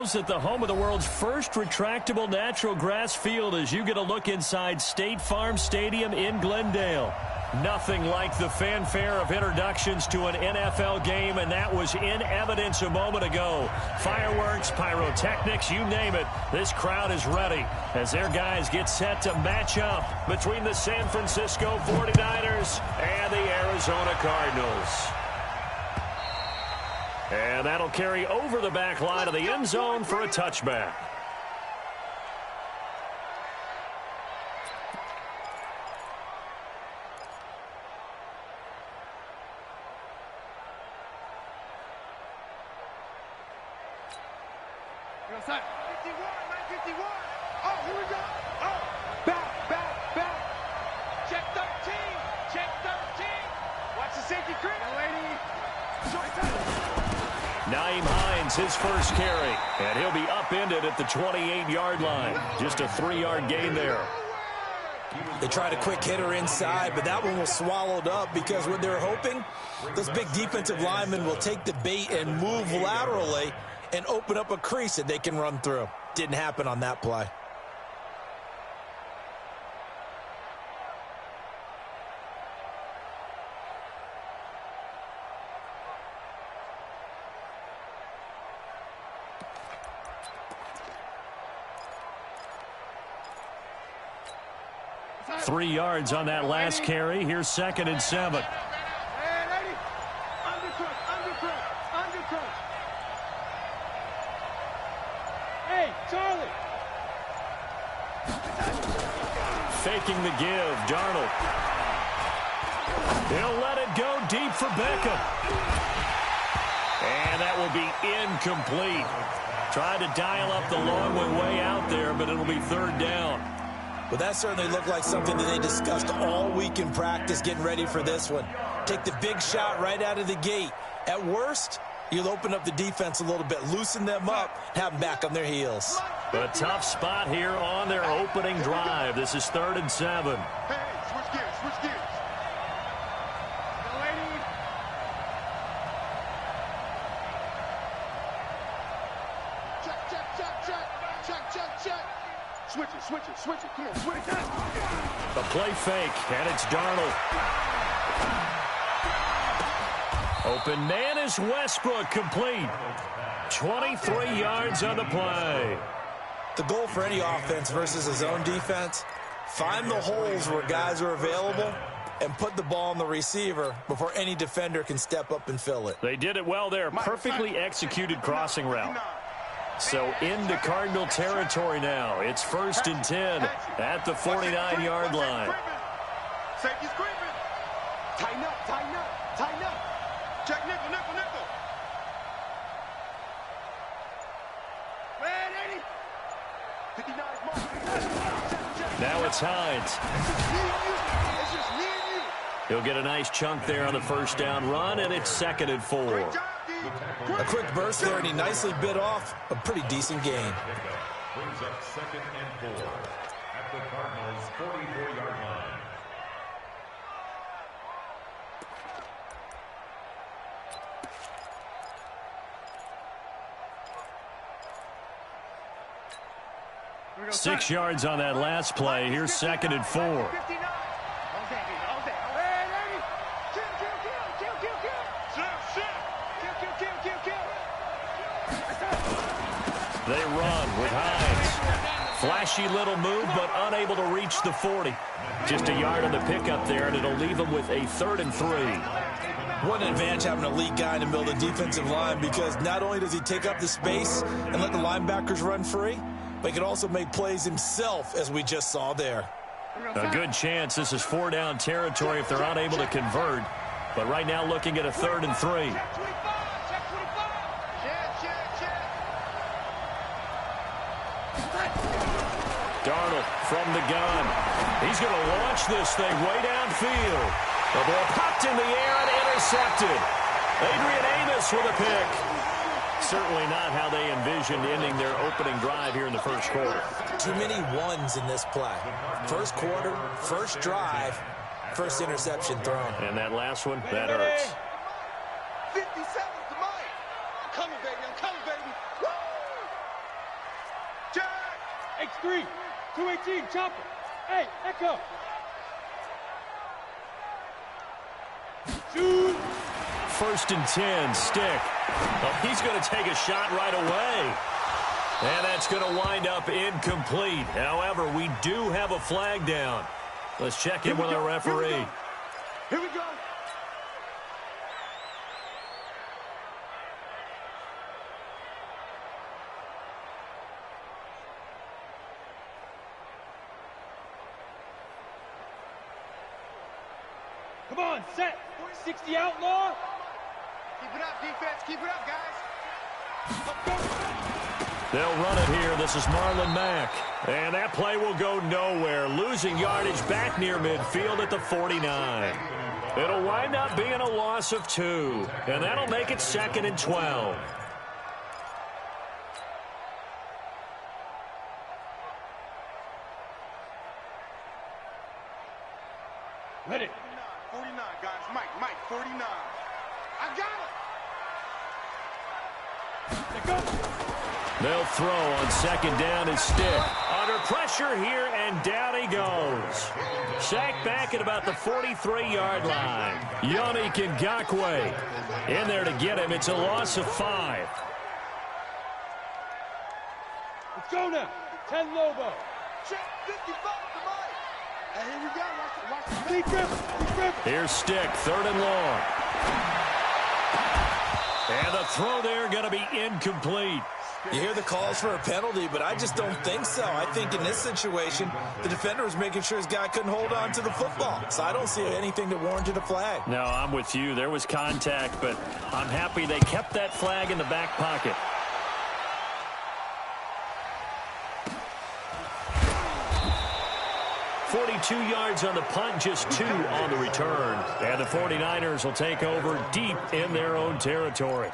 At the home of the world's first retractable natural grass field as you get a look inside State Farm Stadium in Glendale. Nothing like the fanfare of introductions to an NFL game, and that was in evidence a moment ago. Fireworks, pyrotechnics, you name it. This crowd is ready as their guys get set to match up between the San Francisco 49ers and the Arizona Cardinals. And that'll carry over the back line of the end zone for a touchback. Outside. 51, 951. Oh, here we go. Oh, back. Check 13. Check 13. Watch the safety creep. Lady. Naeem Hines, his first carry, and he'll be upended at the 28-yard line. Just a 3-yard gain there. They tried a quick hitter inside, but that one was swallowed up because what they're hoping, this big defensive lineman will take the bait and move laterally and open up a crease that they can run through. Didn't happen on that play. Hey, 3 yards on that last carry. Here's 2nd and 7. Hey, lady. Undercrook. Hey, Charlie. Faking the give, Darnold. He'll let it go deep for Beckham. And that will be incomplete. Tried to dial up the long way out there, but it'll be 3rd down. Well, that certainly looked like something that they discussed all week in practice getting ready for this one. Take the big shot right out of the gate. At worst, you'll open up the defense a little bit, loosen them up, have them back on their heels. A tough spot here on their opening drive. This is 3rd and 7. Hey, switch gears. Now, lady. Check. Switch it. Come on, switch it. A play fake, and it's Darnold. Open man is Westbrook, complete. 23 yards on the play. The goal for any offense versus his own defense, find the holes where guys are available and put the ball on the receiver before any defender can step up and fill it. They did it well there. Perfectly executed crossing route. So into Cardinal territory now. It's 1st and 10 at the 49-yard line. Safety's creeping. Tighten up. Check nickel. Man, 80. 59 mark. Now it's Hines. It's just me and you. He'll get a nice chunk there on the 1st down run, and it's 2nd and 4. A quick burst there, and he nicely bit off a pretty decent gain. Brings up 2nd and 4 at the Cardinals' 44-yard line. Six yards on that last play. Here's 2nd and 4. They run with Hines. Flashy little move, but unable to reach the 40. Just a yard on the pickup there, and it'll leave them with a 3rd and 3. What an advantage having an elite guy in the middle of the defensive line, because not only does he take up the space and let the linebackers run free, but he can also make plays himself, as we just saw there. A good chance this is 4-down territory if they're unable to convert. But right now looking at a 3rd and 3. Darnold from the gun. He's going to launch this thing way downfield. The ball popped in the air and intercepted. Adrian Amos with a pick. Certainly not how they envisioned ending their opening drive here in the 1st quarter. Too many ones in this play. 1st quarter, 1st drive, 1st interception thrown. And that last one, that hurts. 57 to mine. I'm coming, baby. Woo! X3, 218, chopper. Hey, Echo. Shoot. 1st and 10, Stick. Oh, he's going to take a shot right away. And that's going to wind up incomplete. However, we do have a flag down. Let's check in with our referee. Here we go. Come on, set. 60 outlaw. Keep it up, defense. Keep it up, guys. They'll run it here. This is Marlon Mack. And that play will go nowhere. Losing yardage back near midfield at the 49. It'll wind up being a loss of 2. And that'll make it 2nd and 12. Let it. 49, guys. Mike, 49. I got it. Let go. They'll throw on 2nd down and Stick. Under pressure here, and down he goes. Sacked back at about the 43-yard line. Yannick Ngakoue in there to get him. It's a loss of 5. Let's go now. 10 Lobo. Check 55 to Mike. And here we go. Watch the Deep dribble. Here's Stick, 3rd and long. And the throw there going to be incomplete. You hear the calls for a penalty, but I just don't think so. I think in this situation, the defender was making sure his guy couldn't hold on to the football. So I don't see anything that warranted a flag. No, I'm with you. There was contact, but I'm happy they kept that flag in the back pocket. .42 yards on the punt, just 2 on the return. And the 49ers will take over deep in their own territory.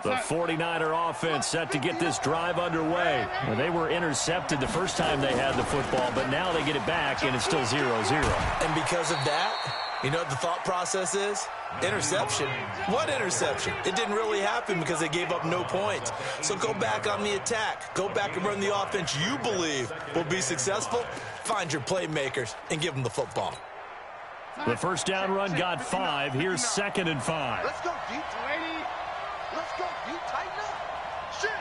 The 49er offense set to get this drive underway. Well, they were intercepted the first time they had the football, but now they get it back, and it's still 0-0. And because of that, you know what the thought process is? Interception. What interception? It didn't really happen because they gave up no points. So go back on the attack. Go back and run the offense you believe will be successful. Find your playmakers and give them the football. The first down run got 5. Here's 2nd and 5. Let's go deep, 20. Let's go deep. Tighten up. Shit.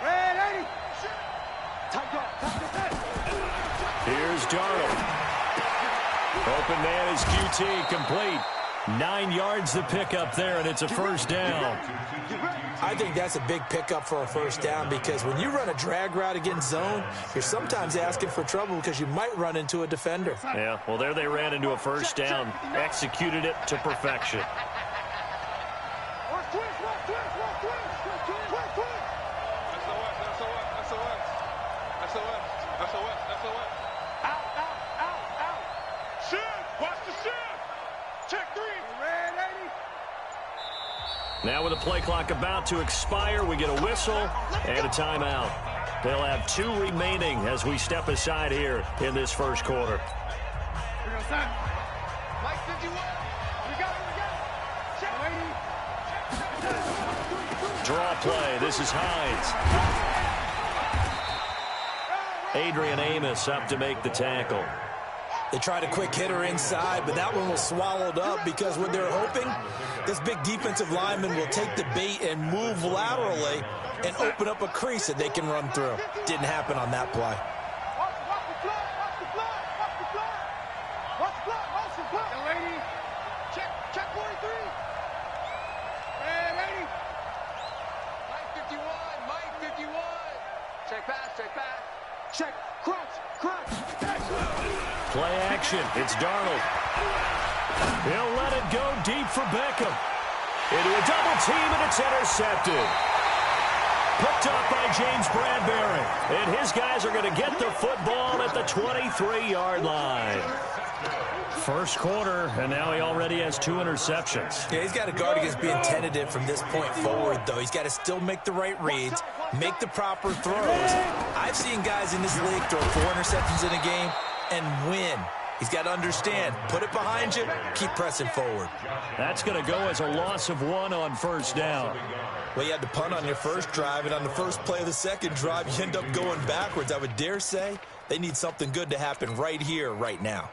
Red 80. Shit. Tight up. Here's Darnold. Open man is QT, complete. 9 yards the pickup there, and it's a first down. I think that's a big pickup for a first down because when you run a drag route against zone, you're sometimes asking for trouble because you might run into a defender. Yeah, well, there they ran into a first down, executed it to perfection. Now with the play clock about to expire, we get a whistle and a timeout. They'll have 2 remaining as we step aside here in this first quarter. Mike 51. We got it. Draw play. This is Hines. Adrian Amos up to make the tackle. They tried a quick hitter inside, but that one was swallowed up because what they're hoping, this big defensive lineman will take the bait and move laterally and open up a crease that they can run through. Didn't happen on that play. Check 43. Red 80. Mike 51. Mike 51. Check pass. Check. Crunch. Play action. It's Darnold. He'll let it go deep for Beckham. Into a double team, and it's intercepted. Picked up by James Bradbury. And his guys are going to get the football at the 23-yard line. First quarter, and now he already has 2 interceptions. Yeah, he's got to guard against being tentative from this point forward, though. He's got to still make the right reads, make the proper throws. I've seen guys in this league throw 4 interceptions in a game and win. He's got to understand, put it behind you, keep pressing forward. That's going to go as a loss of 1 on first down. Well, you had to punt on your first drive, and on the first play of the second drive, you end up going backwards. I would dare say they need something good to happen right here, right now.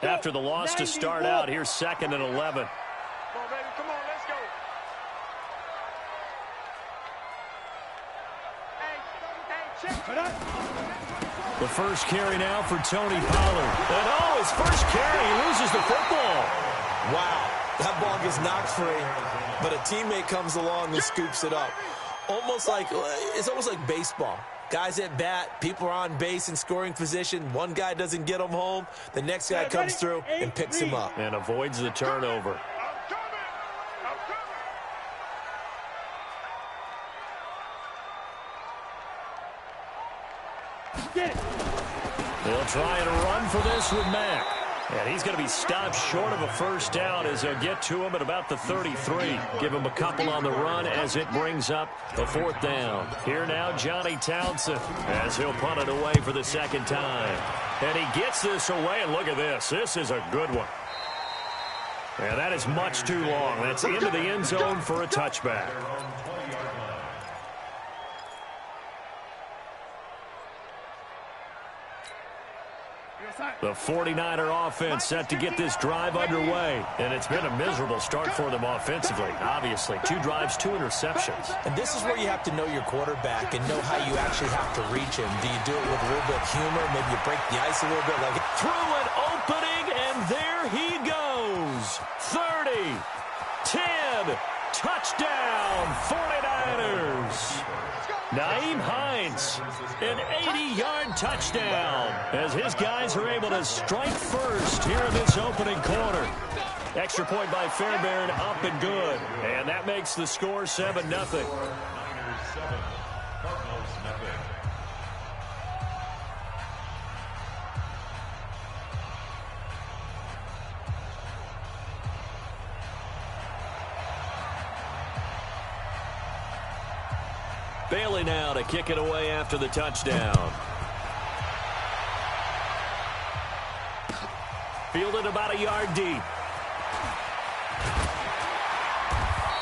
After the loss to start out, here's 2nd and 11. Come on, baby. Come on, let's go. Hey, check. The first carry now for Tony Pollard. And his first carry, he loses the football. Wow, that ball gets knocked free, but a teammate comes along and scoops it up. It's almost like baseball. Guys at bat, people are on base in scoring position. One guy doesn't get him home. The next guy comes through and picks him up. And avoids the turnover. They'll try and run for this with Mack. And he's going to be stopped short of a first down as they'll get to him at about the 33. Give him a couple on the run as it brings up the 4th down. Here now, Johnny Townsend, as he'll punt it away for the 2nd time. And he gets this away, and look at this. This is a good one. And that is much too long. That's into the end zone for a touchback. The 49er offense set to get this drive underway. And it's been a miserable start for them offensively. Obviously, 2 drives, 2 interceptions. And this is where you have to know your quarterback and know how you actually have to reach him. Do you do it with a little bit of humor? Maybe you break the ice a little bit. Through an opening, and there he goes. 30, 10, touchdown, 49ers. Naeem Hines, an 80-yard touchdown, as his guys are able to strike first here in this opening quarter. Extra point by Fairbairn, up and good. And that makes the score 7-0. Bailey now to kick it away after the touchdown. Fielded about a yard deep.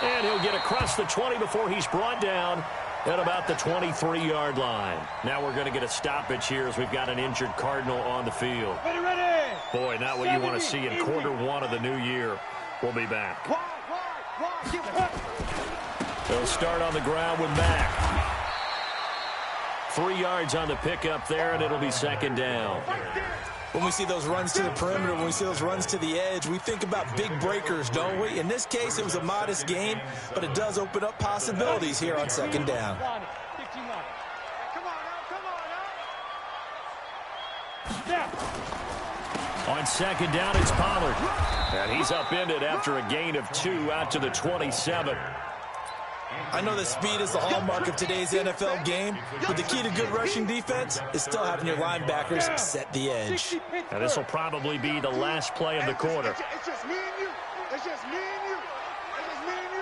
And he'll get across the 20 before he's brought down at about the 23-yard line. Now we're going to get a stoppage here as we've got an injured Cardinal on the field. Ready. Boy, not what you want to see in quarter 1 of the new year. We'll be back. They'll start on the ground with Mack. 3 yards on the pickup there, and it'll be 2nd down. When we see those runs to the perimeter, when we see those runs to the edge, we think about big breakers, don't we? In this case, it was a modest gain, but it does open up possibilities here on 2nd down. On 2nd down, it's Pollard. And he's upended after a gain of 2 out to the 27. I know that speed is the hallmark of today's NFL game, but the key to good rushing defense is still having your linebackers set the edge. And this will probably be the last play of the quarter. It's just me and you. It's just me and you. It's just me and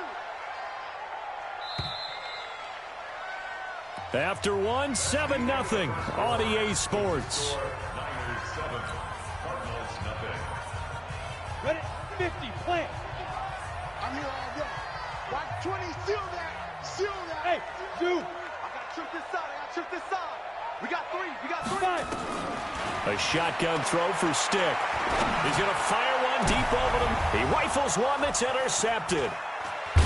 you. After 1, 7-0 on EA Sports. Ready? 50, plant. I'm here all day. Watch 20, seal that. Seal that. Hey, dude. I got to trip this side. I got to trip this side. We got 3. We got 3. A shotgun throw for Stick. He's going to fire one deep over them. He rifles one that's intercepted.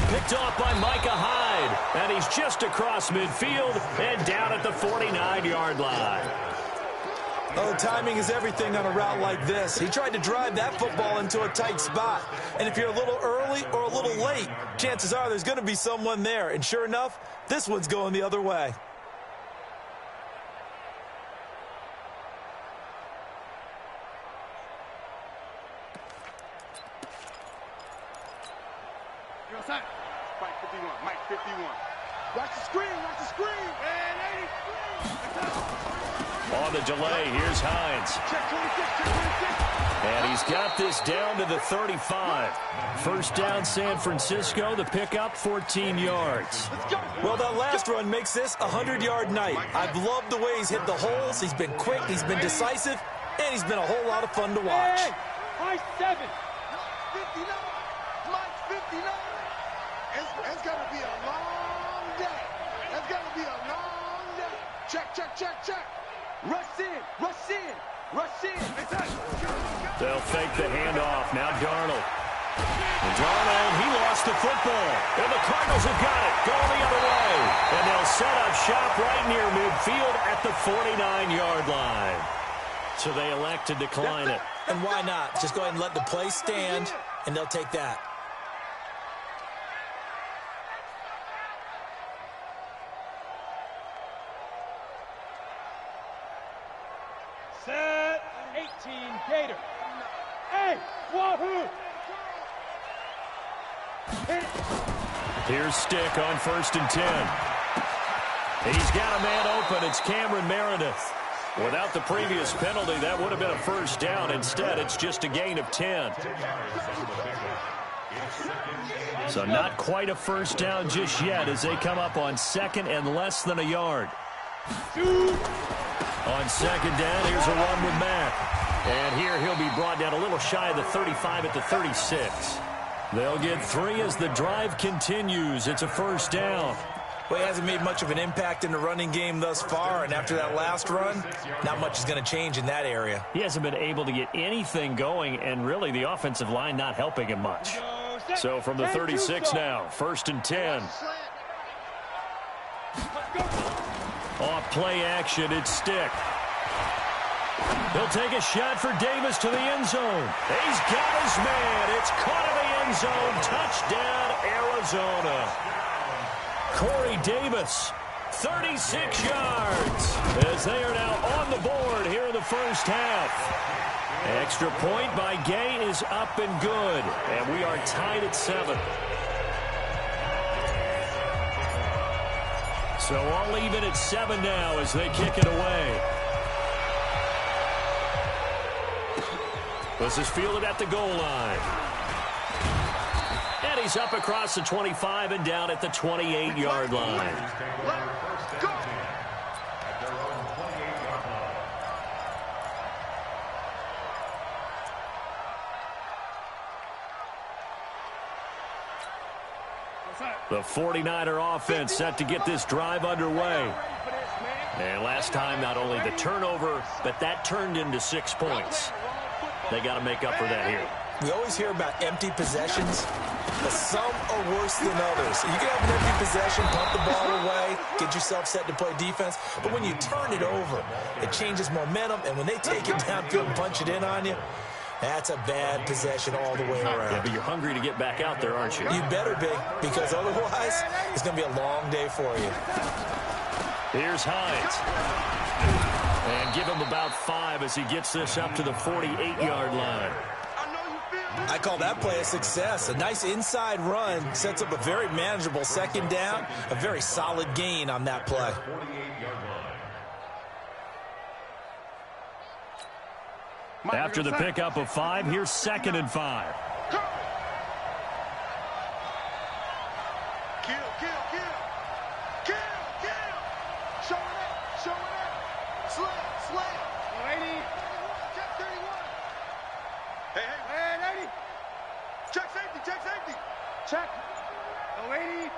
Picked off by Micah Hyde. And he's just across midfield and down at the 49-yard line. Oh, timing is everything on a route like this. He tried to drive that football into a tight spot. And if you're a little early or a little late, chances are there's going to be someone there. And sure enough, this one's going the other way. You're outside. Mike 51. Mike 51. Watch the screen, watch the screen. On the delay, here's Hines. Check 26, check 26. And he's got this down to the 35. First down, San Francisco. The pickup, 14 yards. Well, that last run makes this a 100-yard night. I've loved the way he's hit the holes. He's been quick, he's been decisive, and he's been a whole lot of fun to watch. Hey, high 7. 59. Mike 59. It's going to be a long day. It's going to be a long day. Check, check, check, check. Rush in, rush in, rush in. They'll fake the handoff. Now Darnold. Darnold, he lost the football. And the Cardinals have got it. Going the other way. And they'll set up shop right near midfield at the 49-yard line. So they elect to decline it. And why not? Just go ahead and let the play stand, and they'll take that. Set 18 Gator. Hey, wahoo! Here's Stick on 1st and 10. He's got a man open. It's Cameron Meredith. Without the previous penalty, that would have been a first down. Instead, it's just a gain of 10. So not quite a first down just yet as they come up on 2nd and less than a yard. On 2nd down, here's a run with Mack. And here he'll be brought down a little shy of the 35 at the 36. They'll get 3 as the drive continues. It's a first down. Well, he hasn't made much of an impact in the running game thus far, and after that last run, not much is going to change in that area. He hasn't been able to get anything going, and really the offensive line not helping him much. So from the 36 now, 1st and 10. Off play action, it's Stick. He'll take a shot for Davis to the end zone. He's got his man. It's caught in the end zone. Touchdown, Arizona. Corey Davis, 36 yards, as they are now on the board here in the first half. Extra point by Gay is up and good, and we are tied at 7. So all even at 7 now as they kick it away. This is fielded at the goal line. And he's up across the 25 and down at the 28-yard line. The 49er offense set to get this drive underway. And last time, not only the turnover, but that turned into 6 points. They got to make up for that here. We always hear about empty possessions, but some are worse than others. You can have an empty possession, pump the ball away, get yourself set to play defense, but when you turn it over, it changes momentum, and when they take it downfield and punch it in on you, that's a bad possession all the way around. Yeah, but you're hungry to get back out there, aren't you? You better be, because otherwise, it's going to be a long day for you. Here's Hines. And give him about 5 as he gets this up to the 48-yard line. I call that play a success. A nice inside run sets up a very manageable 2nd down, a very solid gain on that play. After the pickup of 5, here's 2nd and 5. Kill. Show it up. Slam. Lady. Check 31. Hey, lady. Check safety. Check. Lady.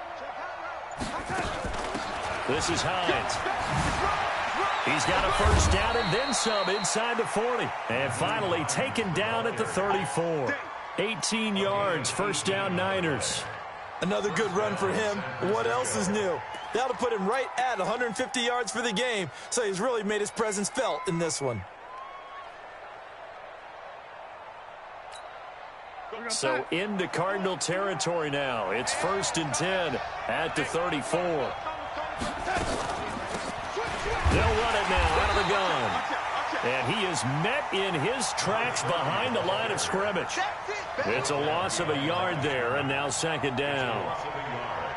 This is Hines. He's got a first down and then some inside the 40. And finally taken down at the 34. 18 yards, first down Niners. Another good run for him. What else is new? That'll put him right at 150 yards for the game, so he's really made his presence felt in this one. So into Cardinal territory now. It's 1st and 10 at the 34. They'll run it now out of the gun. And he is met in his tracks behind the line of scrimmage. It's a loss of a yard there, and now 2nd down.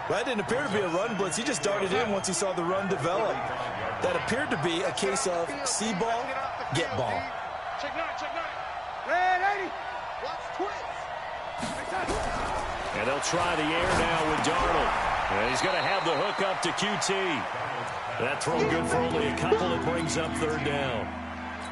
Well, that didn't appear to be a run blitz. He just darted in once he saw the run develop. That appeared to be a case of see ball, get ball. Check 9, check 9. Red 80. Watch twist. And they'll try the air now with Darnold. And he's going to have the hook up to QT. That throw good for only a couple. It brings up third down.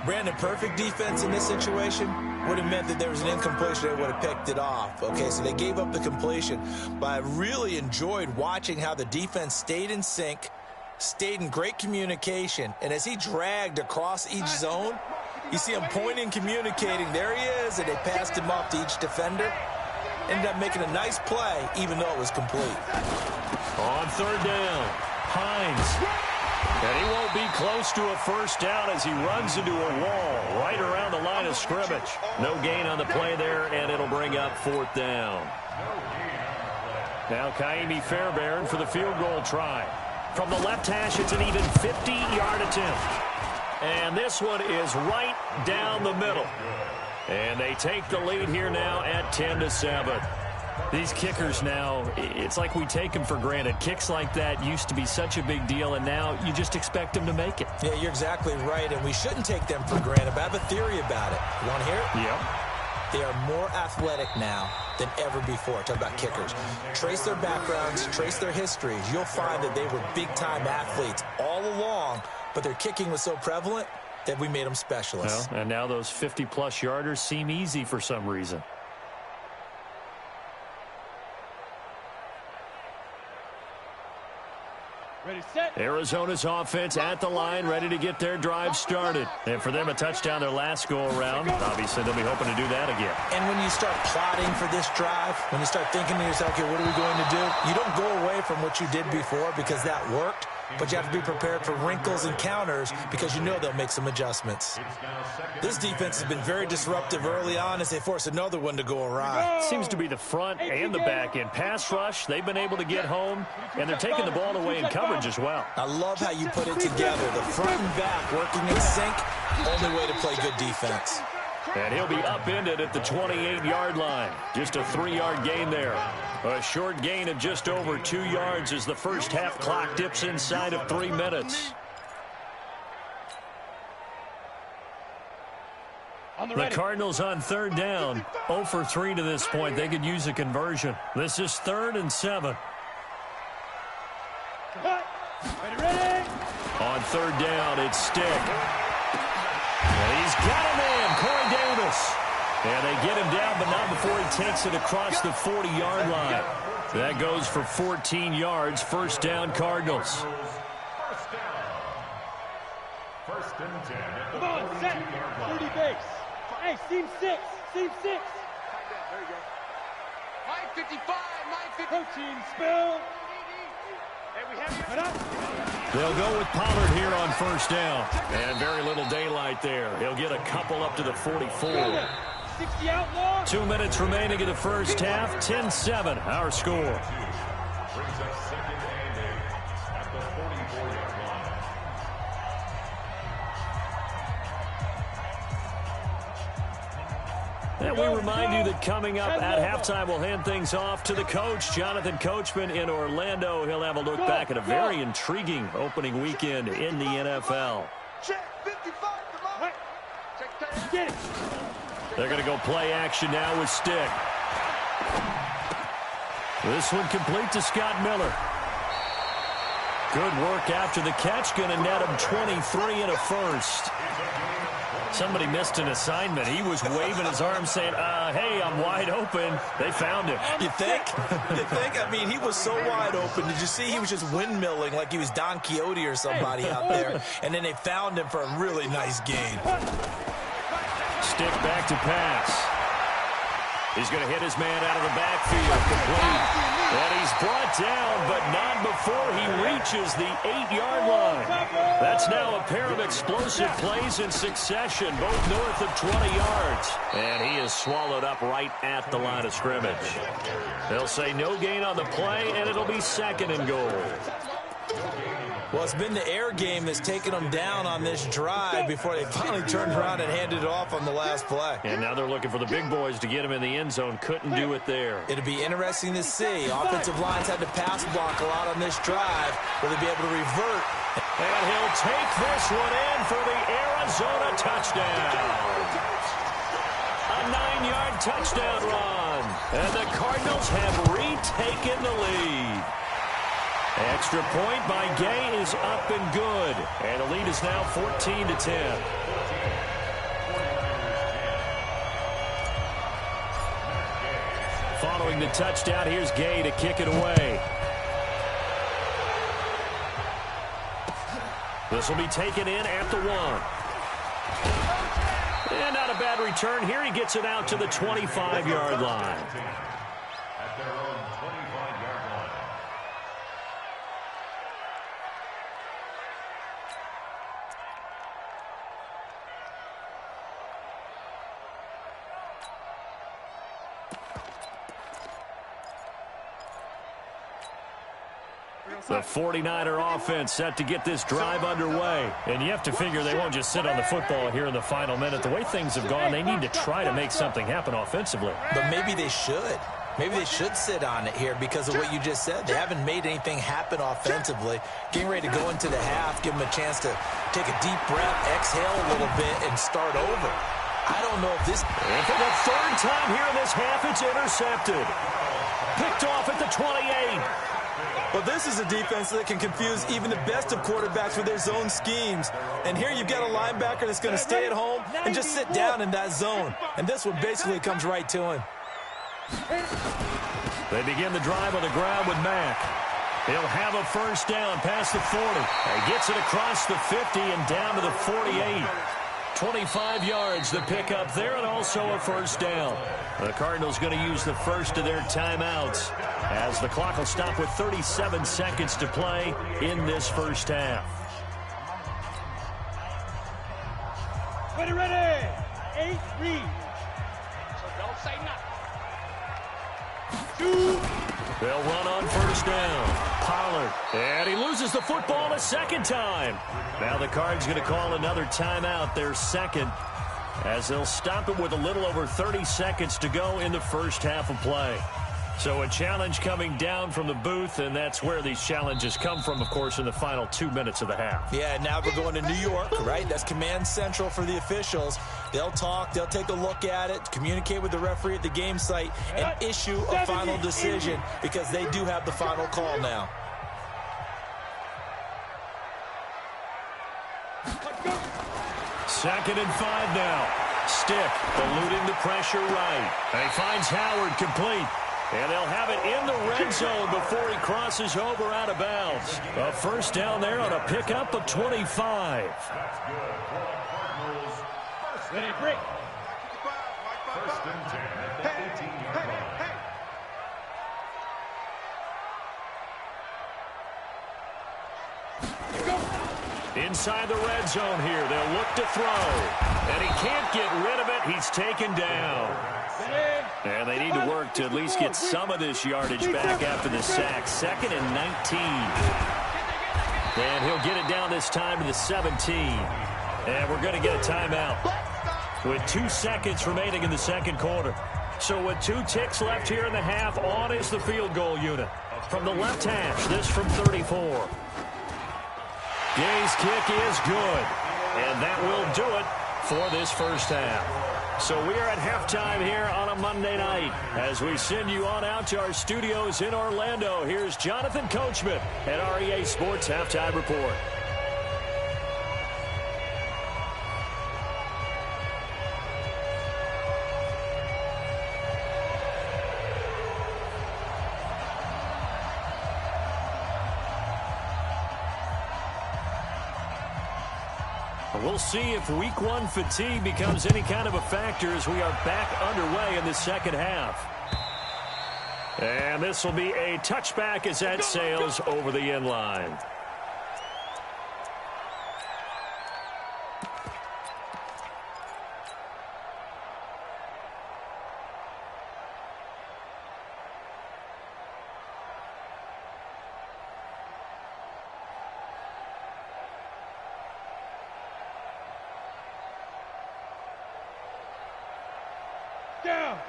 Brandon, perfect defense in this situation would have meant that there was an incompletion. They would have picked it off. Okay, so they gave up the completion. But I really enjoyed watching how the defense stayed in sync, stayed in great communication. And as he dragged across each zone, you see him pointing, communicating. There he is, and they passed him off to each defender. Ended up making a nice play, even though it was complete. On third down, Hines. And he won't be close to a first down as he runs into a wall right around the line of scrimmage. No gain on the play there, and it'll bring up fourth down. Now Kaimi Fairbairn for the field goal try. From the left hash, it's an even 50-yard attempt. And this one is right down the middle. And they take the lead here now at 10-7. These kickers now, it's like we take them for granted. Kicks like that used to be such a big deal, and now you just expect them to make it. Yeah, you're exactly right, and we shouldn't take them for granted, but I have a theory about it. You want to hear it? Yep. They are more athletic now than ever before. Talk about kickers. Trace their backgrounds, trace their histories. You'll find that they were big-time athletes all along, but their kicking was so prevalent that we made them specialists. Well, and now those 50-plus yarders seem easy for some reason. Ready, set. Arizona's offense at the line, ready to get their drive started. And for them, a touchdown their last go-around. Obviously, they'll be hoping to do that again. And when you start plotting for this drive, when you start thinking to yourself, okay, what are we going to do? You don't go away from what you did before because that worked, but you have to be prepared for wrinkles and counters because you know they'll make some adjustments. This defense has been very disruptive early on as they force another one to go awry. Seems to be the front and the back end. Pass rush, they've been able to get home, and they're taking the ball away in coverage as well. I love how you put it together. The front and back working in sync, only way to play good defense. And he'll be upended at the 28-yard line. Just a 3-yard gain there. A short gain of just over 2 yards as the first half clock dips inside of 3 minutes. The Cardinals on third down, 0 for 3 to this point. They could use a conversion. This is 3rd and 7. Ready. On third down, it's Stick. And he's got a man, Corey Davis. And they get him down, but not before he takes it across the 40-yard line. That goes for 14 yards. First down, Cardinals. First and 10. Come on, set. 30 base. Hey, seam 6. Seam 6. There you go. 955. 950. Protein spill. Hey, we have you. They'll go with Pollard here on first down. And very little daylight there. He'll get a couple up to the 44. 60 outlaw. 2 minutes remaining in the first half. 10-7, our score. Brings up second and 8 at the 44-yard line. And we remind you that coming up at halftime, we'll hand things off to the coach, Jonathan Coachman in Orlando. He'll have a look back at a very intriguing opening weekend in the NFL. Check 55. Come on. Check. Get it. They're going to go play action now with Stick. This one complete to Scott Miller. Good work after the catch. Going to net him 23 and a first. Somebody missed an assignment. He was waving his arm saying, hey, I'm wide open. They found him. You think? You think? I mean, he was so wide open. Did you see he was just windmilling like he was Don Quixote or somebody out there? And then they found him for a really nice gain. Stick back to pass. He's going to hit his man out of the backfield. Complete. And he's brought down, but not before he reaches the 8-yard line. That's now a pair of explosive plays in succession, both north of 20 yards. And he is swallowed up right at the line of scrimmage. They'll say no gain on the play, and it'll be 2nd and goal. Well, it's been the air game that's taken them down on this drive before they finally turned around and handed it off on the last play. And now they're looking for the big boys to get him in the end zone. Couldn't do it there. It'll be interesting to see. Offensive lines had to pass block a lot on this drive. Will they be able to revert? And he'll take this one in for the Arizona touchdown. A 9-yard touchdown run. And the Cardinals have retaken the lead. Extra point by Gay is up and good. And the lead is now 14-10. Following the touchdown, here's Gay to kick it away. This will be taken in at the 1. And not a bad return here. He gets it out to the 25-yard line. At their own 25-yard line. The 49er offense set to get this drive underway. And you have to figure they won't just sit on the football here in the final minute. The way things have gone, they need to try to make something happen offensively. But maybe they should. Maybe they should sit on it here because of what you just said. They haven't made anything happen offensively. Getting ready to go into the half, give them a chance to take a deep breath, exhale a little bit, and start over. I don't know if this... And for the 3rd time here in this half, it's intercepted. Picked off at the 28. Well, this is a defense that can confuse even the best of quarterbacks with their zone schemes. And here you've got a linebacker that's going to stay at home and just sit down in that zone. And this one basically comes right to him. They begin the drive on the ground with Mack. He'll have a first down past the 40. He gets it across the 50 and down to the 48. 25 yards the pickup there, and also a first down. The Cardinals going to use the first of their timeouts as the clock will stop with 37 seconds to play in this first half. Ready. 8 read. So don't say nothing. 2. They'll run on first down. Pollard. And he loses the football a second time. Now the Cards going to call another timeout, their second, as they'll stop it with a little over 30 seconds to go in the first half of play. So a challenge coming down from the booth, and that's where these challenges come from, of course, in the final 2 minutes of the half. Yeah, now we're going to New York, right? That's command central for the officials. They'll talk, they'll take a look at it, communicate with the referee at the game site, and issue a final decision because they do have the final call now. Second and 5 now. Stick eluding the pressure right. And he finds Howard complete. And they'll have it in the red zone before he crosses over out of bounds. A first down there on a pickup of 25. That's good for the Cardinals. Ready, break. First and 10 at the 18-yard line. Inside the red zone here, they'll look to throw. And he can't get rid of it. He's taken down. And they need to work to at least get some of this yardage back after the sack. 2nd and 19. And he'll get it down this time to the 17. And we're going to get a timeout with 2 seconds remaining in the second quarter. So with 2 ticks left here in the half, on is the field goal unit. From the left hash, this from 34. Gay's kick is good. And that will do it for this first half. So we are at halftime here on a Monday night. As we send you on out to our studios in Orlando, here's Jonathan Coachman at REA Sports Halftime Report. We'll see if week 1 fatigue becomes any kind of a factor as we are back underway in the second half. And this will be a touchback as that sails over the end line.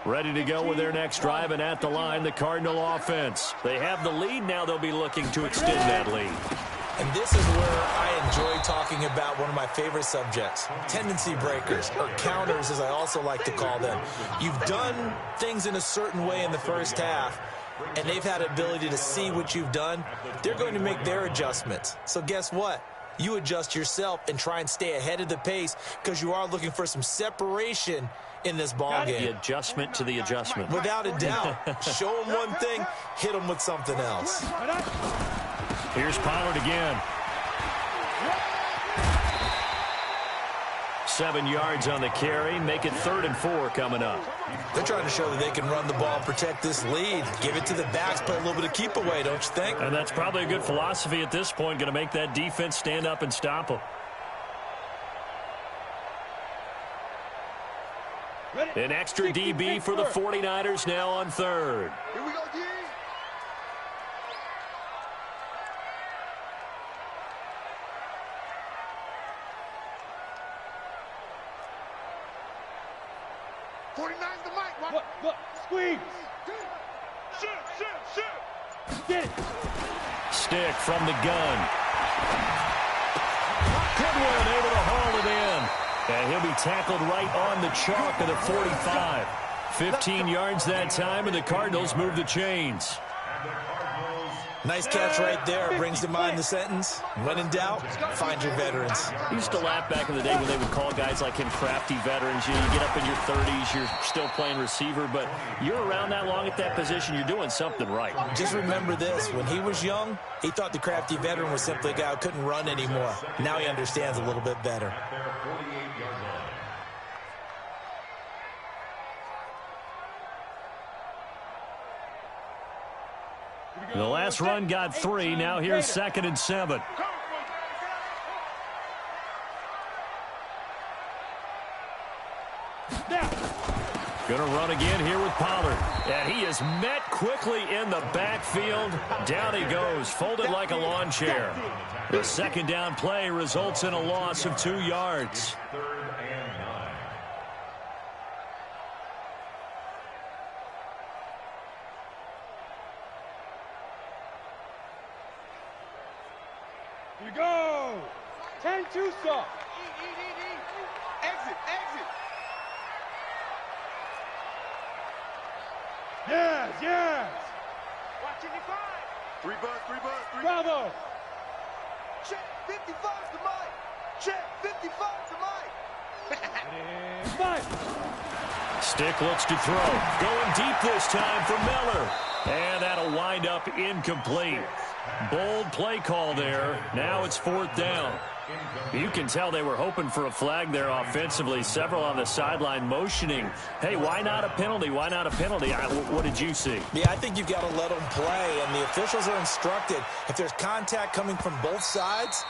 Ready to go with their next drive, and at the line, the Cardinal offense. They have the lead. Now they'll be looking to extend that lead. And this is where I enjoy talking about one of my favorite subjects, tendency breakers, or counters as I also like to call them. You've done things in a certain way in the first half, and they've had the ability to see what you've done. They're going to make their adjustments. So guess what? You adjust yourself and try and stay ahead of the pace because you are looking for some separation in this ball game. The adjustment to the adjustment. Without a doubt. Show them one thing, hit them with something else. Here's Pollard again. 7 yards on the carry. Make it 3rd and 4 coming up. They're trying to show that they can run the ball, protect this lead. Give it to the backs, play a little bit of keep away, don't you think? And that's probably a good philosophy at this point. Going to make that defense stand up and stop them. An extra DB for the 49ers now on 3rd. Here we go, D. The mic. Look, squeeze. Shoot. Get it. Stick from the gun. Goodwin able to haul it in. And he'll be tackled right on the chalk of the 45. 15 yards that time, and the Cardinals move the chains. Nice catch right there. Brings to mind the sentence, when in doubt, find your veterans. I used to laugh back in the day when they would call guys like him crafty veterans. You get up in your 30s, you're still playing receiver, but you're around that long at that position, you're doing something right. Just remember this. When he was young, he thought the crafty veteran was simply a guy who couldn't run anymore. Now he understands a little bit better. The last run got 3. Now here's 2nd and 7. Gonna run again here with Pollard. And he is met quickly in the backfield. Down he goes, folded like a lawn chair. The 2nd down play results in a loss of 2 yards. Here we go. 10-2 stop. Exit. Yes. Watch 85. 3 buzz. Bravo. Check 55 to Mike. Check 55 to Mike. And 5. Stick looks to throw. Going deep this time for Miller. And that'll wind up incomplete. Bold play call there. Now it's 4th down. You can tell they were hoping for a flag there offensively. Several on the sideline motioning. Hey, why not a penalty? Why not a penalty? What did you see? Yeah, I think you've got to let them play, and the officials are instructed. If there's contact coming from both sides,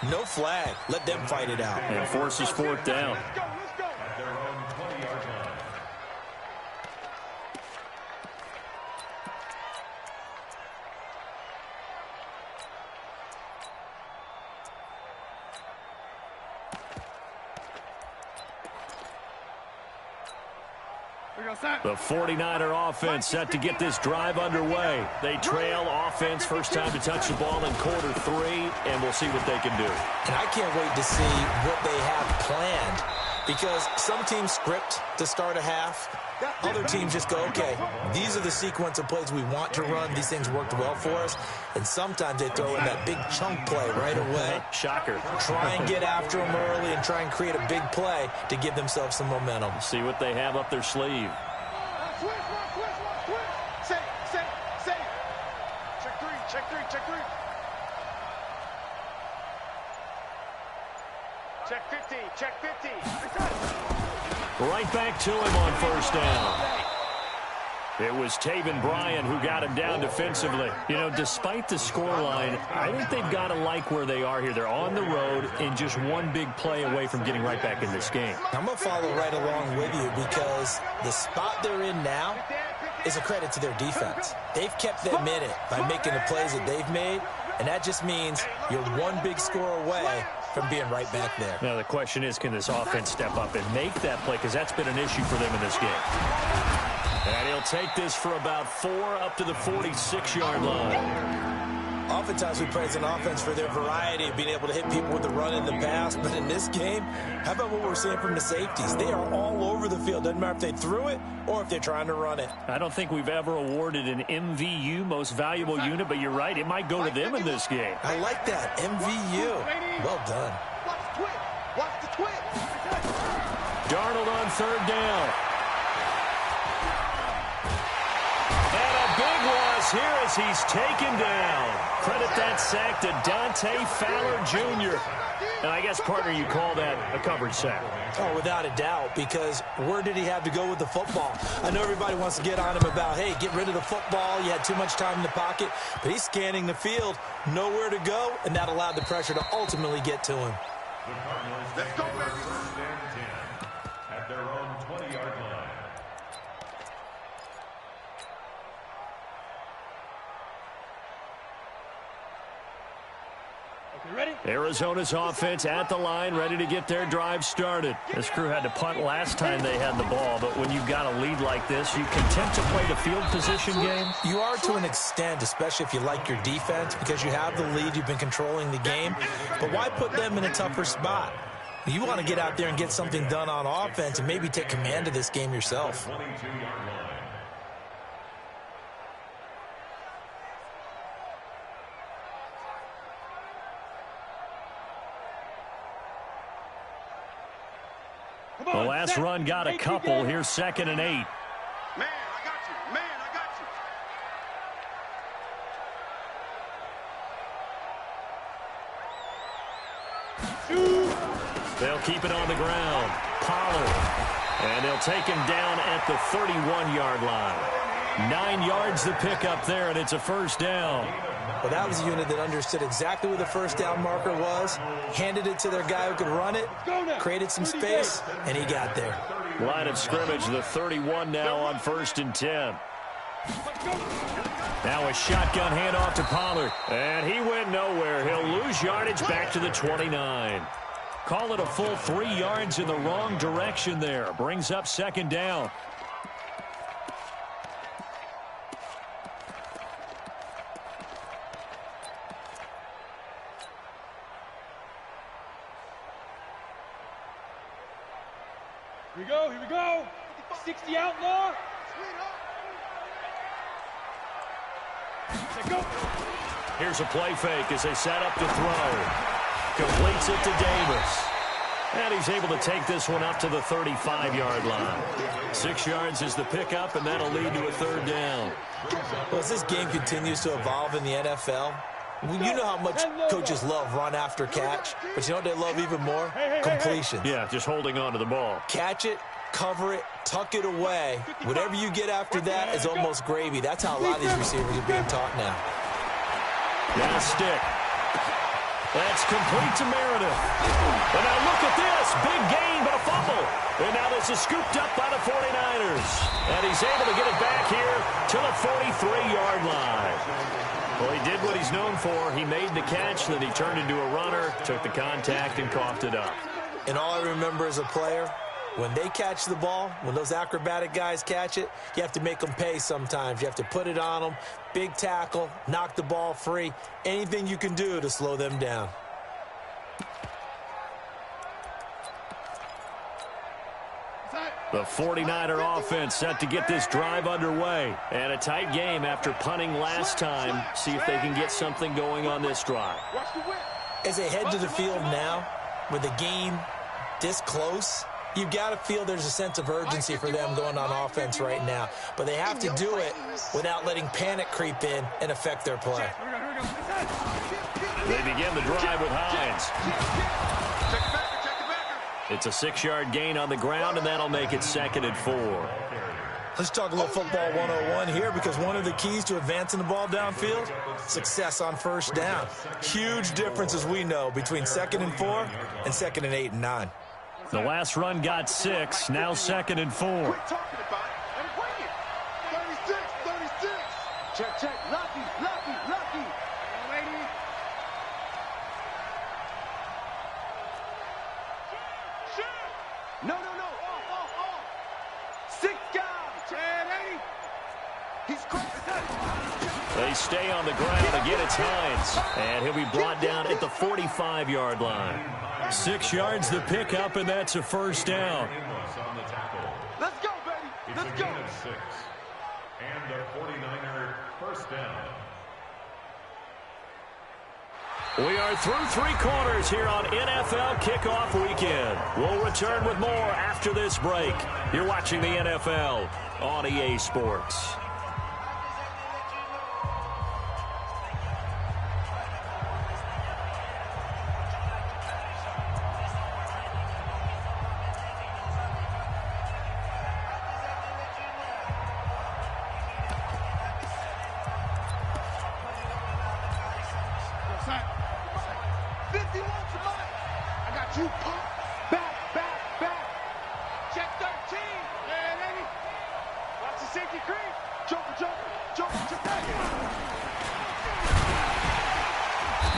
no flag. Let them fight it out. And forces 4th down. Let's go. At their own 20-yard line. The 49er offense set to get this drive underway. They trail offense, first time to touch the ball in quarter 3, and we'll see what they can do. And I can't wait to see what they have planned, because some teams script to start a half. Other teams just go, okay, these are the sequence of plays we want to run. These things worked well for us. And sometimes they throw in that big chunk play right away. Shocker. Try and get after them early and try and create a big play to give themselves some momentum. See what they have up their sleeve. Switch. Say. Check three. Check 50. Right back to him on 1st down. It was Taven Bryan who got him down defensively. You know, despite the scoreline, I think they've got to like where they are here. They're on the road and just one big play away from getting right back in this game. I'm going to follow right along with you, because the spot they're in now is a credit to their defense. They've kept them in it by making the plays that they've made, and that just means you're one big score away from being right back there. Now, the question is, can this offense step up and make that play? Because that's been an issue for them in this game. And he'll take this for about 4 up to the 46-yard line. Oftentimes we praise an offense for their variety of being able to hit people with the run in the pass. But in this game, how about what we're seeing from the safeties? They are all over the field. Doesn't matter if they threw it or if they're trying to run it. I don't think we've ever awarded an MVU, most valuable unit, but you're right. It might go to them in this game. I like that. MVU. Well done. Watch the twitch. Watch the twitch. Darnold on 3rd down. And a big loss here as he's taken down. Credit that sack to Dante Fowler Jr. And I guess, partner, you call that a coverage sack. Oh, without a doubt, because where did he have to go with the football? I know everybody wants to get on him about, hey, get rid of the football. You had too much time in the pocket. But he's scanning the field, nowhere to go, and that allowed the pressure to ultimately get to him. Let's go, baby. At their own 20-yard line. Arizona's offense at the line, ready to get their drive started. This crew had to punt last time they had the ball, but when you've got a lead like this, you content to play the field position game? You are to an extent, especially if you like your defense, because you have the lead, you've been controlling the game. But why put them in a tougher spot? You want to get out there and get something done on offense and maybe take command of this game yourself. 22-yard line. The last run got a couple. Here's 2nd and 8. Man, I got you. Man, I got you. They'll keep it on the ground. Pollard. And they'll take him down at the 31-yard line. 9 yards the pickup there, and it's a 1st down. Well, that was a unit that understood exactly where the 1st down marker was, handed it to their guy who could run it, created some space, and he got there. Line of scrimmage, the 31 now on 1st and 10. Now a shotgun handoff to Pollard, and he went nowhere. He'll lose yardage back to the 29. Call it a full 3 yards in the wrong direction there. Brings up 2nd down. Here we go. 60 outlaw. Here's a play fake as they set up to throw. Completes it to Davis. And he's able to take this one up to the 35-yard line. 6 yards is the pickup, and that'll lead to a 3rd down. Well, as this game continues to evolve in the NFL, you know how much coaches love run after catch, but you know what they love even more? Completion. Yeah, just holding on to the ball. Catch it, cover it, tuck it away. Whatever you get after that is almost gravy. That's how a lot of these receivers are being taught now. Now stick. That's complete to Meredith. And now look at this. Big gain, but a fumble. And now this is scooped up by the 49ers. And he's able to get it back here to the 43-yard line. Well, he did what he's known for. He made the catch, then he turned into a runner, took the contact, and coughed it up. And all I remember as a player, when they catch the ball, when those acrobatic guys catch it, you have to make them pay sometimes. You have to put it on them, big tackle, knock the ball free, anything you can do to slow them down. The 49er offense set to get this drive underway. And a tight game after punting last time. See if they can get something going on this drive. As they head to the field now, with the game this close, you've got to feel there's a sense of urgency for them going on offense right now. But they have to do it without letting panic creep in and affect their play. They begin the drive with Hines. It's a 6-yard gain on the ground, and that'll make it 2nd and 4. Let's talk a little football 101 here, because one of the keys to advancing the ball downfield, success on 1st down. Huge difference, as we know, between 2nd and 4 and 2nd and 8 and 9. The last run got 6, now 2nd and 4. Quit talking about it and bring it. 36. Check. Lucky. He's crazy. They stay on the ground. Again, it's Hines. And he'll be brought down at the 45-yard line. 6 yards the pickup, and that's a first down. Let's go, baby. Let's go. And the 49er first down. We are through 3 quarters here on NFL Kickoff Weekend. We'll return with more after this break. You're watching the NFL on EA Sports.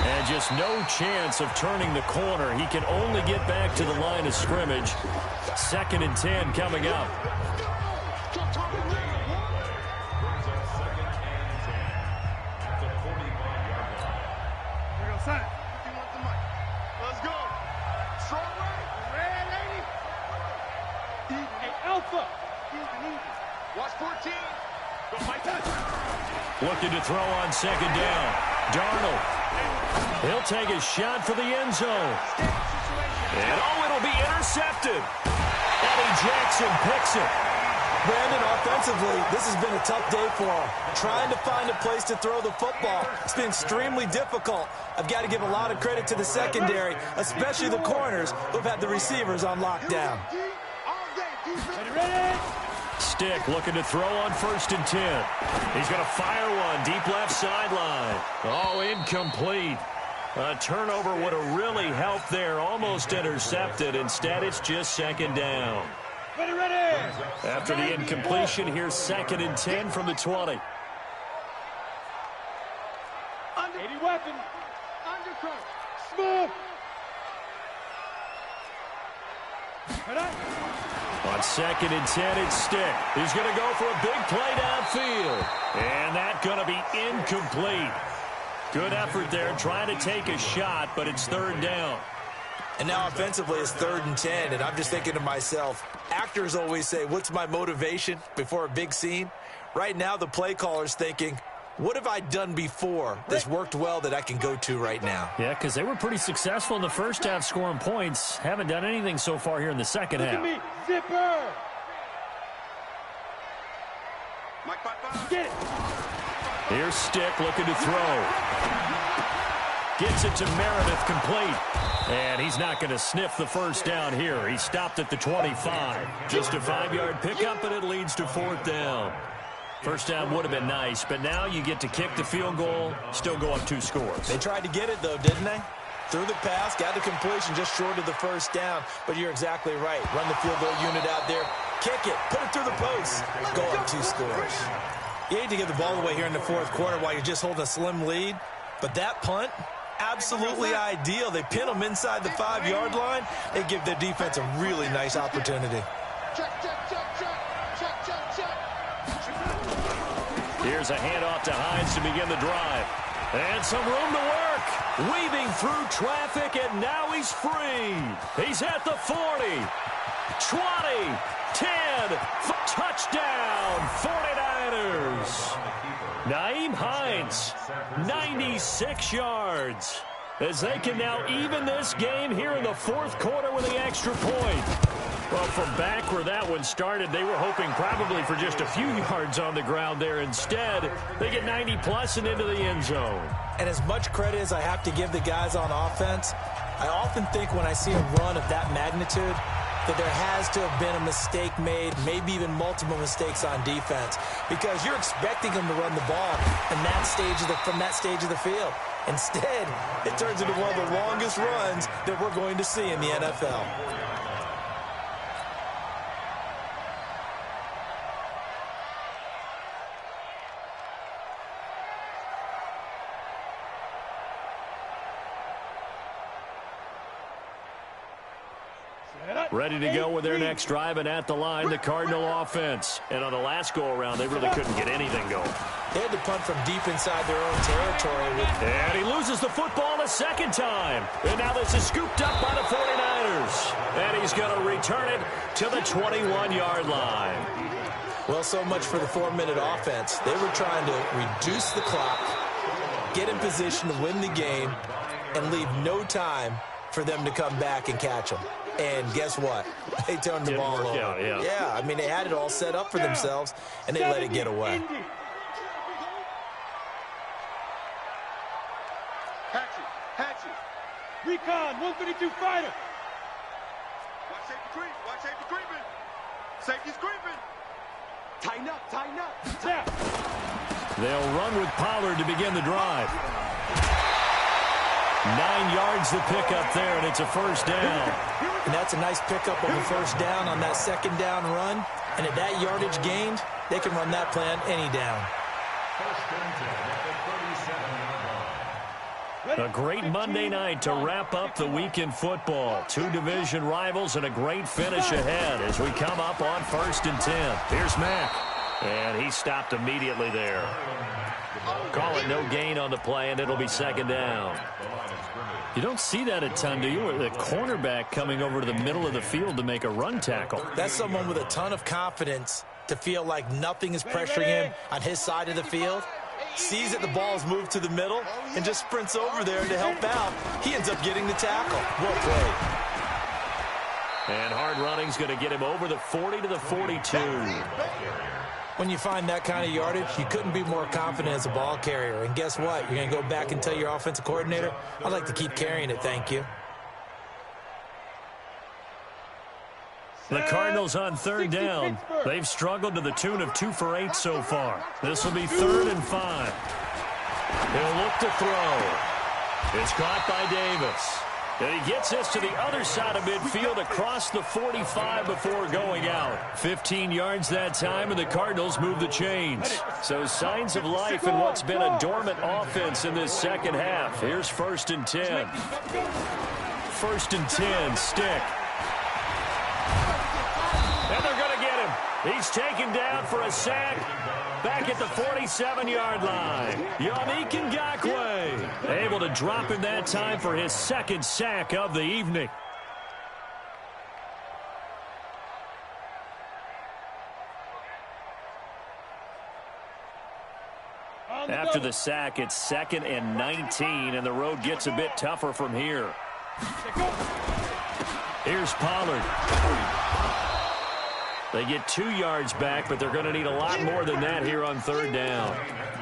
And just no chance of turning the corner. He can only get back to the line of scrimmage. 2nd and 10 coming up. Let's go. Strong right. Red lady. Hey, Alpha. Watch 14. Go fight that. Looking to throw on 2nd down. Darnold. He'll take a shot for the end zone. And it'll be intercepted. Eddie Jackson picks it. Brandon, offensively, this has been a tough day for him. Trying to find a place to throw the football. It's been extremely difficult. I've got to give a lot of credit to the secondary, especially the corners who've had the receivers on lockdown. Stick looking to throw on 1st and 10. He's going to fire one deep left sideline. Oh, incomplete. A turnover would have really helped there. Almost intercepted. Instead, it's just 2nd down. Ready. After the incompletion, here's 2nd and 10 from the 20. 80 weapon. Undercut. Smooth. On 2nd and 10, it's Stick. He's going to go for a big play downfield. And that's going to be incomplete. Good effort there, trying to take a shot, but it's 3rd down. And now offensively it's 3rd and 10, and I'm just thinking to myself, actors always say, what's my motivation before a big scene? Right now the play caller's thinking, what have I done before that's worked well that I can go to right now? Yeah, because they were pretty successful in the first half scoring points. Haven't done anything so far here in the second half. Zipper. Get it. Here's Stick looking to throw. Gets it to Meredith complete. And he's not going to sniff the first down here. He stopped at the 25. Just a 5-yard pickup, and it leads to 4th down. First down would have been nice, but now you get to kick the field goal, still go up 2 scores. They tried to get it, though, didn't they? Threw the pass, got the completion just short of the first down. But you're exactly right. Run the field goal unit out there. Kick it. Put it through the post. Go up 2 scores. You hate to give the ball away here in the 4th quarter while you're just holding a slim lead. But that punt, absolutely ideal. They pin them inside the 5-yard line. They give their defense a really nice opportunity. Here's a handoff to Hines to begin the drive. And some room to work. Weaving through traffic, and now he's free. He's at the 40, 20, 10, touchdown, 49ers. Naeem Hines, 96 yards. As they can now even this game here in the 4th quarter with the extra point. Well, from back where that one started, they were hoping probably for just a few yards on the ground there. Instead, they get 90-plus and into the end zone. And as much credit as I have to give the guys on offense, I often think when I see a run of that magnitude that there has to have been a mistake made, maybe even multiple mistakes on defense, because you're expecting them to run the ball from that stage of the field. Instead, it turns into one of the longest runs that we're going to see in the NFL. Ready to go with their next drive, and at the line, the Cardinal offense. And on the last go-around, they really couldn't get anything going. They had to punt from deep inside their own territory. And he loses the football a second time. And now this is scooped up by the 49ers. And he's going to return it to the 21-yard line. Well, so much for the 4-minute offense. They were trying to reduce the clock, get in position to win the game, and leave no time for them to come back and catch them. And guess what? They turned the ball over. Yeah, I mean, they had it all set up for themselves, and they let it get away. Hatchet. Recon, 132 fighter. Watch safety creep. Watch safety creeping. Safety's creeping. Tighten up. Tap. They'll run with Pollard to begin the drive. 9 yards the pickup there, and it's a first down. And that's a nice pickup of a first down on that second down run. And at that yardage gained, they can run that plan any down. A great Monday night to wrap up the week in football. 2 division rivals and a great finish ahead as we come up on 1st and 10. Here's Mack. And he stopped immediately there. Call it no gain on the play, and it'll be second down. You don't see that a ton, do you? The cornerback coming over to the middle of the field to make a run tackle. That's someone with a ton of confidence to feel like nothing is pressuring him on his side of the field. Sees that the ball's moved to the middle and just sprints over there to help out. He ends up getting the tackle. Well played. And hard running's going to get him over the 40 to the 42. When you find that kind of yardage, you couldn't be more confident as a ball carrier. And guess what? You're going to go back and tell your offensive coordinator, I'd like to keep carrying it, thank you. The Cardinals on 3rd down. They've struggled to the tune of 2 for 8 so far. This will be 3rd and 5. He'll look to throw. It's caught by Davis. And he gets this to the other side of midfield across the 45 before going out. 15 yards that time, and the Cardinals move the chains. So signs of life in what's been a dormant offense in this second half. Here's 1st and 10. 1st and 10, stick. And they're going to get him. He's taken down for a sack back at the 47-yard line. Yannick Ngakoue able to drop him that time for his 2nd sack of the evening. After the sack, it's 2nd and 19, and the road gets a bit tougher from here. Here's Pollard. They get 2 yards back, but they're going to need a lot more than that here on 3rd down.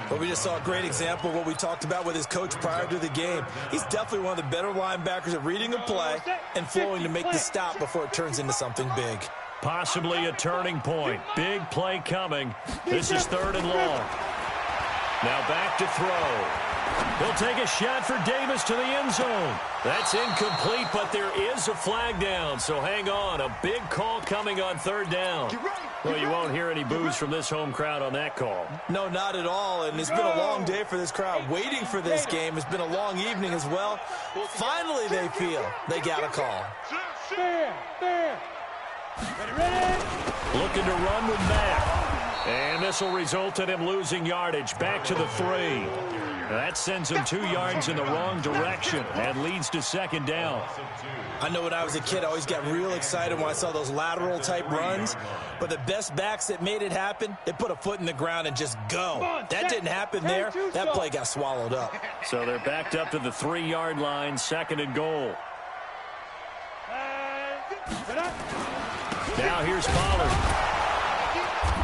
Well, we just saw a great example of what we talked about with his coach prior to the game. He's definitely one of the better linebackers at reading a play and flowing to make the stop before it turns into something big. Possibly a turning point. Big play coming. This is 3rd and long. Now back to throw. He'll take a shot for Davis to the end zone. That's incomplete, but there is a flag down, so hang on. A big call coming on 3rd down. Well, you won't hear any boos from this home crowd on that call. No, not at all, and it's been a long day for this crowd. Waiting for this game. It's been a long evening as well. Finally, they feel they got a call. Looking to run with Mack. And this will result in him losing yardage. Back to the 3. That sends him 2 yards in the wrong direction and leads to 2nd down. I know when I was a kid, I always got real excited when I saw those lateral-type runs. But the best backs that made it happen, they put a foot in the ground and just go. That didn't happen there. That play got swallowed up. So they're backed up to the 3-yard line, 2nd and goal. Now here's Pollard.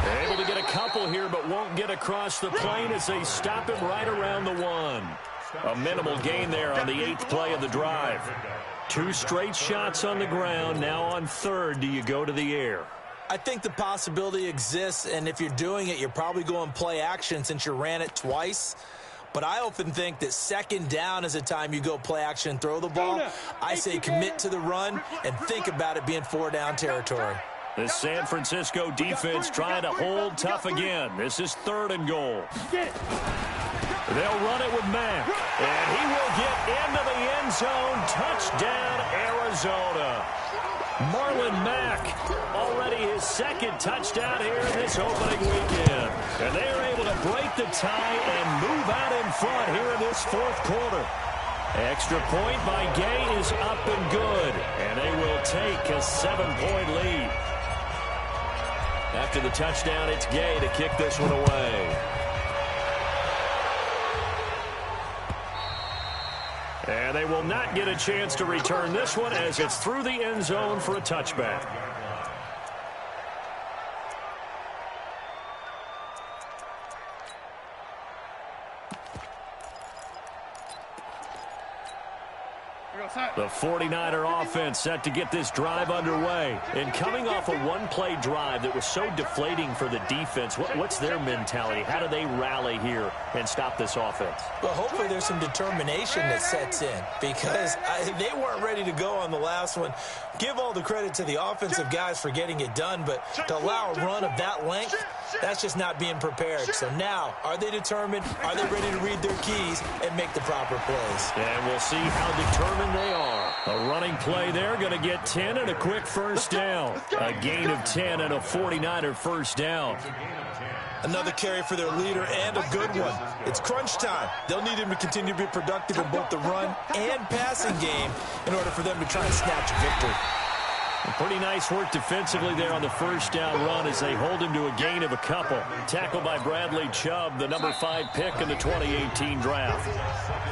They're able to get a couple here, but won't get across the plane as they stop him right around the 1. A minimal gain there on the 8th play of the drive. 2 straight shots on the ground. Now on 3rd, do you go to the air? I think the possibility exists, and if you're doing it, you're probably going play action since you ran it twice. But I often think that 2nd down is the time you go play action and throw the ball. I say commit to the run and think about it being 4-down territory. The San Francisco defense trying to hold tough again. This is 3rd and goal. They'll run it with Mack. And he will get into the end zone. Touchdown, Arizona. Marlon Mack, already his second touchdown here in this opening weekend. And they are able to break the tie and move out in front here in this fourth quarter. Extra point by Gay is up and good, and they will take a 7-point lead. After the touchdown, it's Gay to kick this one away. And they will not get a chance to return this one as it's through the end zone for a touchback. The 49er offense set to get this drive underway. And coming off a one-play drive that was so deflating for the defense, what's their mentality? How do they rally here and stop this offense? Well, hopefully there's some determination that sets in because they weren't ready to go on the last one. Give all the credit to the offensive guys for getting it done, but to allow a run of that length, that's just not being prepared. So now, are they determined? Are they ready to read their keys and make the proper plays? And we'll see how determined they are. A running play there, going to get 10 and a quick first down. A gain of 10 and a 49er first down. Another carry for their leader and a good one. It's crunch time. They'll need him to continue to be productive in both the run and passing game in order for them to try and snatch a victory. Pretty nice work defensively there on the first down run as they hold him to a gain of a couple. Tackled by Bradley Chubb, the number 5 pick in the 2018 draft.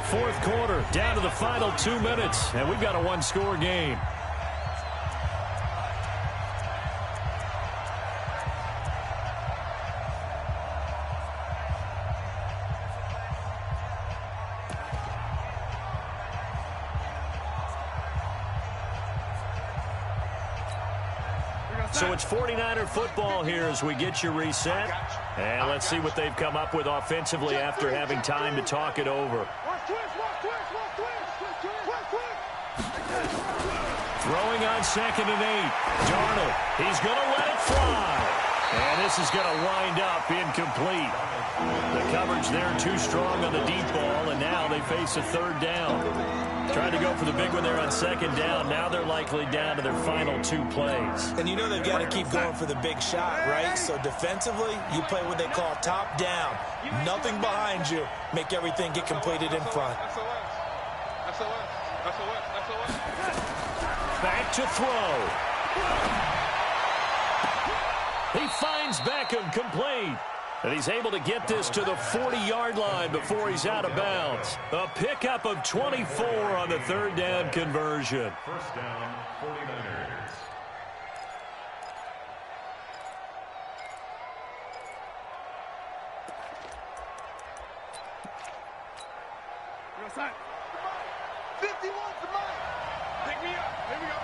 Fourth quarter, down to the final 2 minutes, and we've got a one-score game. So it's 49er football here as we get you reset. And let's see what they've come up with offensively after having time to talk it over. Throwing on 2nd and 8. Darnold, he's going to let it fly. And this is going to wind up incomplete. The coverage there too strong on the deep ball, and now they face a third down. Trying to go for the big one there on 2nd down. Now they're likely down to their final 2 plays. And you know they've got to keep going for the big shot, right? So defensively, you play what they call top down. Nothing behind you. Make everything get completed in front. Back to throw. He finds Beckham complete. And he's able to get this to the 40-yard line before he's out of bounds. A pickup of 24 on the third down conversion. First down, 49ers. Real side. 51's the money. Pick me up. Here we go.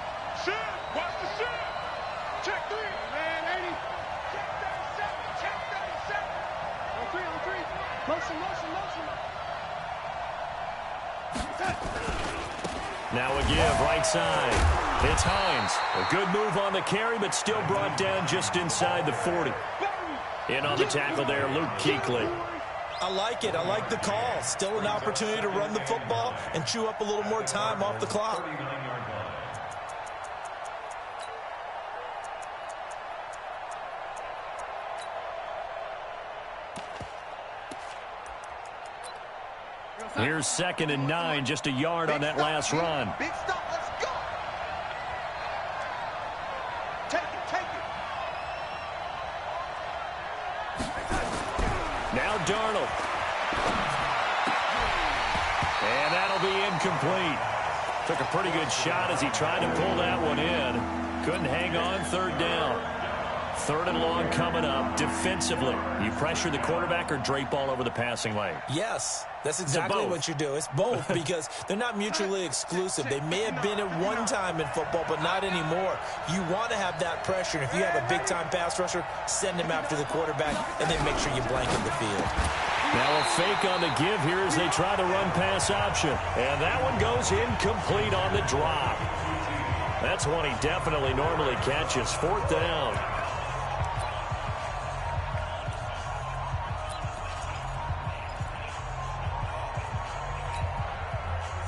Shoot. Watch the shoot. Check 3. Man, 80. Check 37. Check 37. On 3, on 3. Motion, motion, motion. Now a give, right side. It's Hines. A good move on the carry, but still brought down just inside the 40. In on the tackle there, Luke Kuechly. I like it. I like the call. Still an opportunity to run the football and chew up a little more time off the clock. Here's 2nd and 9, just a yard on that last run. Big stop, let's go. Take it, take it. Now Darnold. And that'll be incomplete. Took a pretty good shot as he tried to pull that one in. Couldn't hang on, third down. 3rd and long coming up. Defensively, you pressure the quarterback or drape all over the passing lane? Yes, that's exactly what you do. It's both because they're not mutually exclusive. They may have been at one time in football, but not anymore. You want to have that pressure. And if you have a big-time pass rusher, send him after the quarterback, and then make sure you blanket the field. Now a fake on the give here as they try the run-pass option. And that one goes incomplete on the drop. That's one he definitely normally catches. 4th down.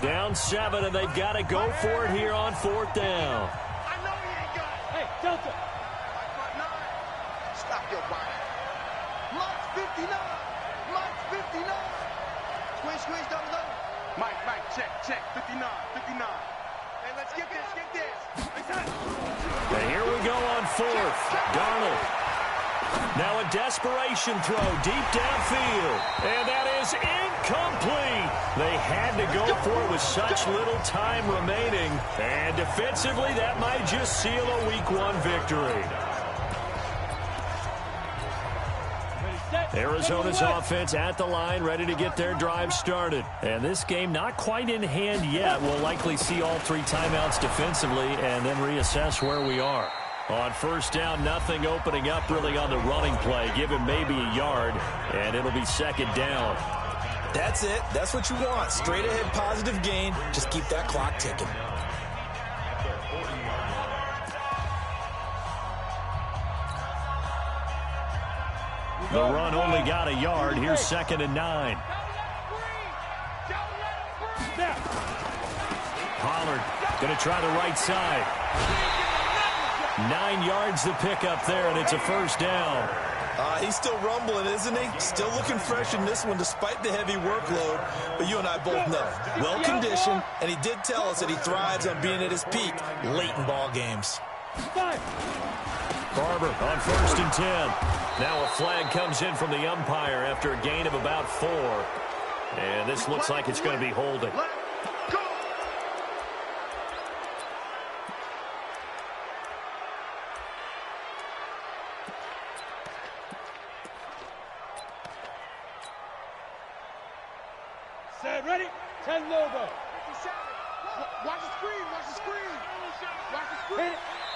Down 7, and they've got to go for it here on 4th down. I know he ain't squeeze down the low. Mike, check, 59. Hey, let's get this. And here we go on fourth. Darnold. Now a desperation throw deep downfield. And that is incomplete. They had to go for it with such little time remaining. And defensively, that might just seal a Week 1 victory. Arizona's offense at the line, ready to get their drive started. And this game not quite in hand yet. We'll likely see all 3 timeouts defensively and then reassess where we are. On first down, nothing opening up really on the running play. Give him maybe a yard, and it'll be second down. That's it. That's what you want. Straight ahead positive gain. Just keep that clock ticking. The run only got a yard. Here's second and 9. Pollard going to try the right side. 9 yards to pick up there, and it's a first down. He's still rumbling, isn't he? Still looking fresh in this one despite the heavy workload. But you and I both know, well-conditioned, and he did tell us that he thrives on being at his peak late in ball games. Barber on first and 10. Now a flag comes in from the umpire after a gain of about 4. And this looks like it's going to be holding. Set, ready? 10 logo. Watch the screen.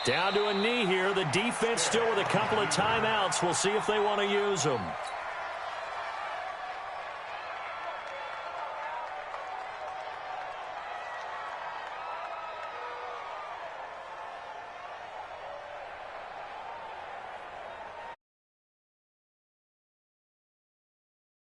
Down to a knee here. The defense still with a couple of timeouts. We'll see if they want to use them.